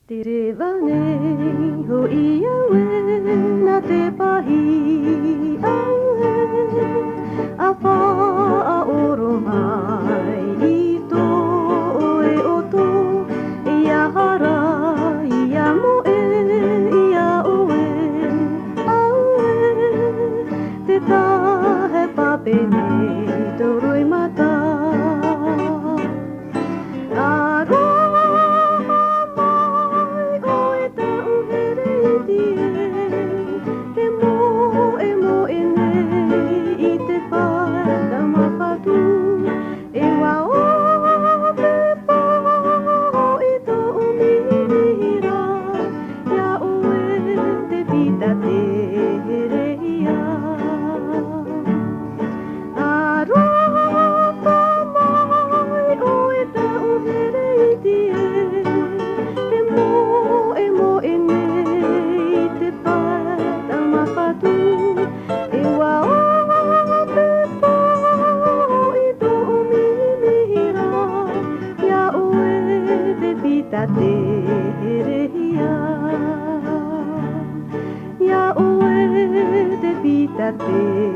Tirevane ho iawe na te pahi aue a wha a oro mai I tō e oto ia hara ia moe ia oe aue te tahe pape nei tō roi mata te herehia ia oe te pita te